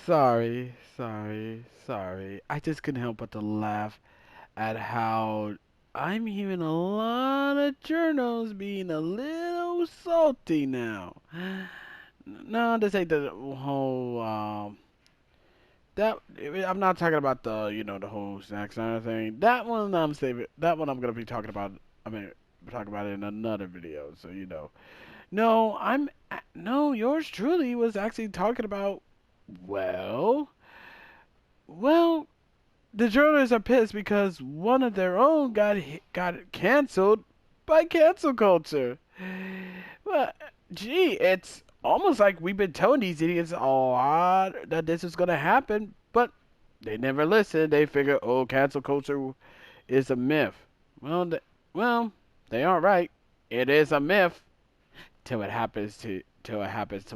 Sorry. I just couldn't help but to laugh at how I'm hearing a lot of journos being a little salty now. No, this ain't the whole. That I'm not talking about the the whole Zack Snyder thing. That one I'm saving. That one I'm gonna be talking about. I mean, talking about it in another video. So No, no. Yours truly was actually talking about. Well, well, the journalists are pissed because one of their own got canceled by cancel culture. Well, gee, it's almost like we've been telling these idiots a lot that this is gonna happen, but they never listen. They figure, oh, cancel culture is a myth. Well, well, they are right. It is a myth till it happens to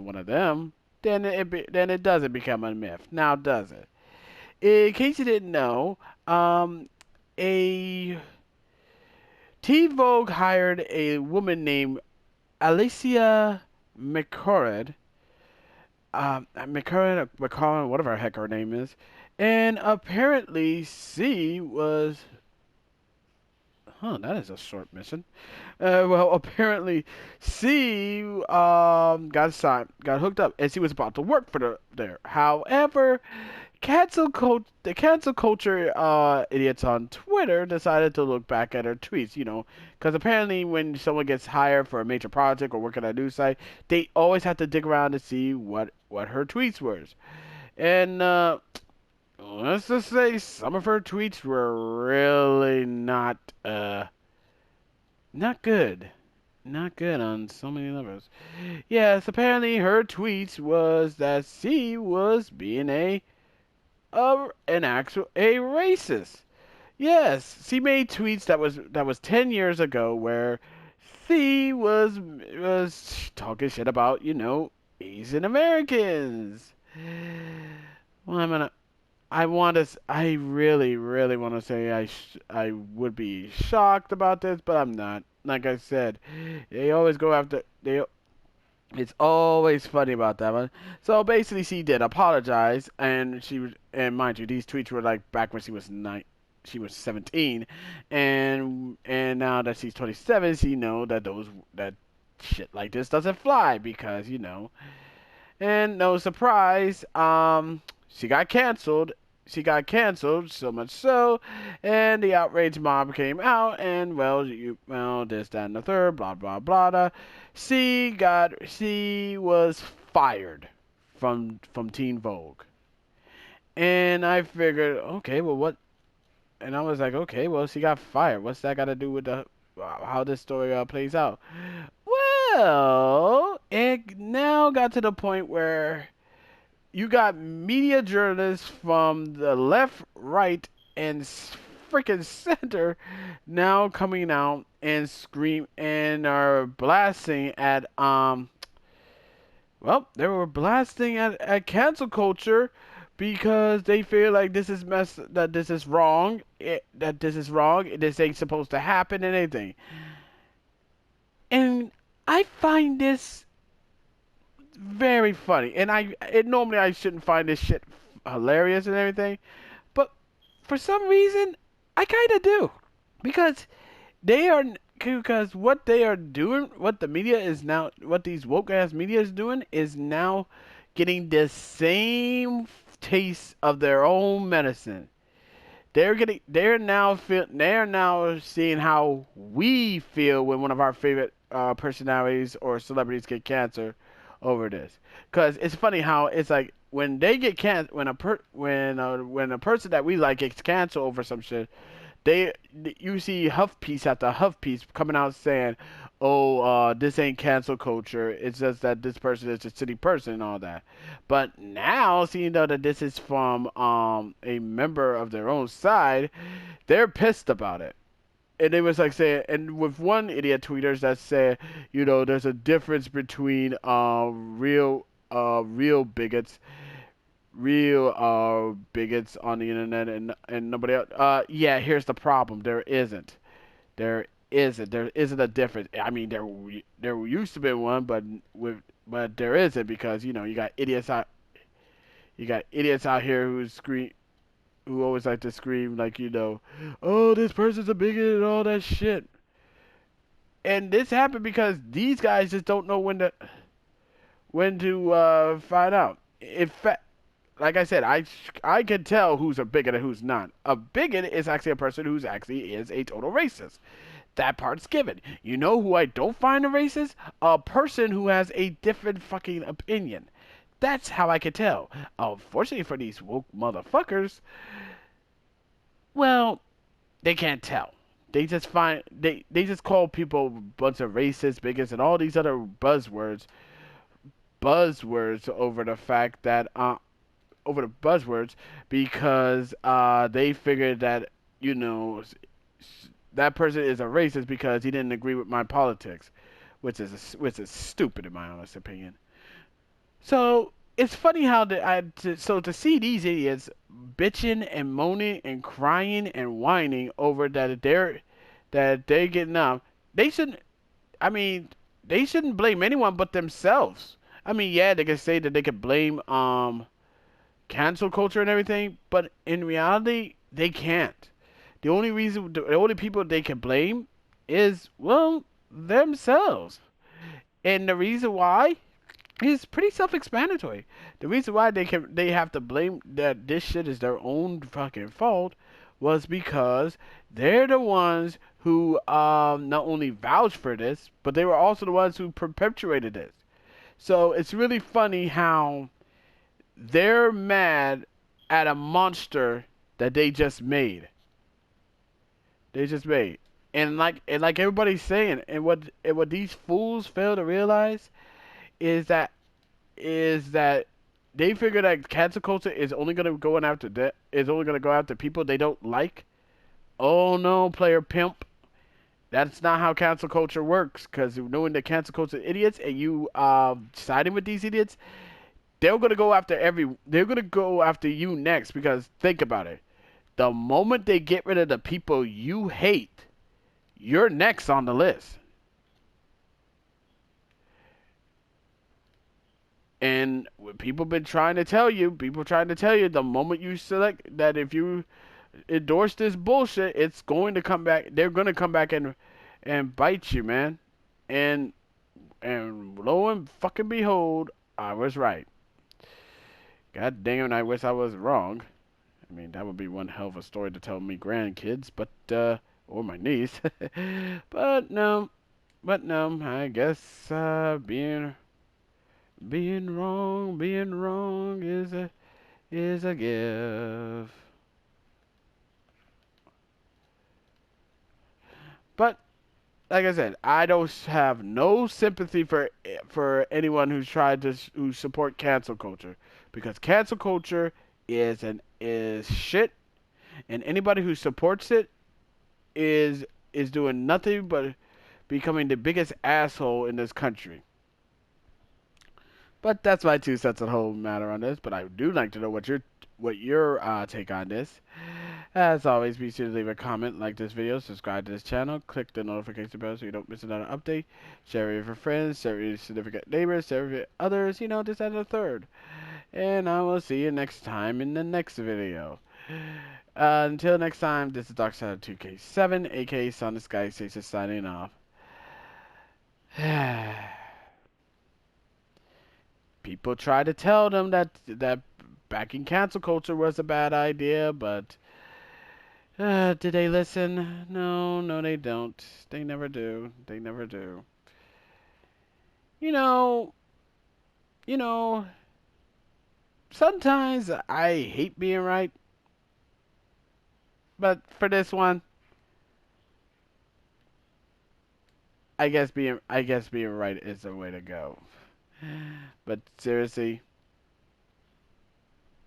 one of them. Then it doesn't become a myth. Now does it? In case you didn't know, a Teen Vogue hired a woman named Alicia McCord, McCord, whatever the heck her name is, and apparently she was. Huh, that is a short mission. Well, apparently she got hooked up, and she was about to work for there. However, the cancel culture idiots on Twitter decided to look back at her tweets, because apparently when someone gets hired for a major project or work at a news site, they always have to dig around to see what her tweets were. And let's just say some of her tweets were really not good. Not good on so many levels. Yes, apparently her tweets was that she was being a racist. Yes, she made tweets that was 10 years ago where she was talking shit about Asian Americans. Well, I really want to say I would be shocked about this, but I'm not. Like I said, they always go after they. It's always funny about that one. So basically, she did apologize, and mind you, these tweets were like back when she was 17, and now that she's 27, she know that shit like this doesn't fly because and no surprise, she got canceled. She got canceled so much so, and the outrage mob came out, and this, that, and the third, blah blah blah. Blah. She was fired from Teen Vogue, and I figured, okay, well what? And I was like, okay, well she got fired. What's that got to do with the how this story plays out? Well, it now got to the point where you got media journalists from the left, right, and freaking center now coming out and scream and are blasting at they were blasting at cancel culture because they feel like this is wrong, this ain't supposed to happen and anything. And I find this very funny. Normally I shouldn't find this shit hilarious and everything, but for some reason I kind of do because they are because what they are doing, what the media is now, what these woke ass media is doing is now getting the same taste of their own medicine. They're now seeing how we feel when one of our favorite personalities or celebrities get cancer over this. Cause it's funny how it's like when they get when a person that we like gets canceled over some shit, they you see huff piece after huff piece coming out saying, "Oh, this ain't cancel culture. It's just that this person is a shitty person and all that." But now, seeing though that this is from a member of their own side, they're pissed about it. And it was like saying, and with one idiot tweeters that said, there's a difference between real bigots on the internet and nobody else. Yeah, here's the problem. There isn't. There isn't a difference. I mean, there used to be one, but there isn't because you got idiots out here who always like to scream like oh, this person's a bigot and all that shit. And this happened because these guys just don't know when to find out. In fact, like I said, I can tell who's a bigot and who's not. A bigot is actually a person who's actually is a total racist. That part's given. You know who I don't find a racist? A person who has a different fucking opinion. That's how I can tell. Unfortunately for these woke motherfuckers, well, they can't tell. They just call people a bunch of racists, bigots, and all these other buzzwords over the fact that over the buzzwords because they figured that you know that person is a racist because he didn't agree with my politics, which is stupid in my honest opinion. So it's funny how so to see these idiots bitching and moaning and crying and whining over that they're getting up, they shouldn't. I mean, they shouldn't blame anyone but themselves. I mean, yeah, they can say that they could blame cancel culture and everything, but in reality, they can't. The only people they can blame is, well, themselves. And the reason why is pretty self-explanatory. The reason why they have to blame that this shit is their own fucking fault was because they're the ones who not only vouched for this, but they were also the ones who perpetuated this. So it's really funny how they're mad at a monster that they just made. They just made. And like everybody's saying, and what these fools fail to realize is that they figure that cancel culture is only gonna is only gonna go after people they don't like. Oh no, player pimp. That's not how cancel culture works. Because knowing that cancel culture is idiots and you siding with these idiots, they're gonna go after you next. Because think about it. The moment they get rid of the people you hate, you're next on the list. And what people trying to tell you, the moment you select that, if you endorse this bullshit, it's going to come back. They're going to come back and bite you, man. And and lo and fucking behold, I was right. God damn, I wish I was wrong. I mean, that would be one hell of a story to tell me grandkids, but or my niece. but no, but no. I guess being wrong is a gift. But like I said, I don't have no sympathy for anyone who's tried to who support cancel culture because cancel culture is shit, and anybody who supports it is doing nothing but becoming the biggest asshole in this country. But that's my 2 cents on the whole matter on this. But I do like to know what your take on this. As always, be sure to leave a comment, like this video, subscribe to this channel, click the notification bell so you don't miss another update. Share it with your friends, share it with your significant neighbors, share it with others, this and the third. And I will see you next time in the next video. Until next time, this is DarkShadow2K7, aka Son of Sky Station, signing off. People try to tell them that backing cancel culture was a bad idea, but did they listen? No, no, they don't. They never do. They never do. You know, you know. Sometimes I hate being right, but for this one, I guess being right is the way to go. But seriously,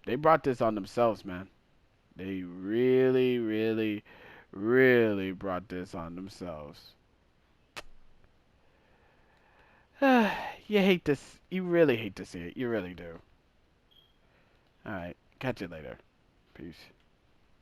they brought this on themselves, man. They really, really, really brought this on themselves. You really hate to see it. You really do. Alright, catch you later. Peace.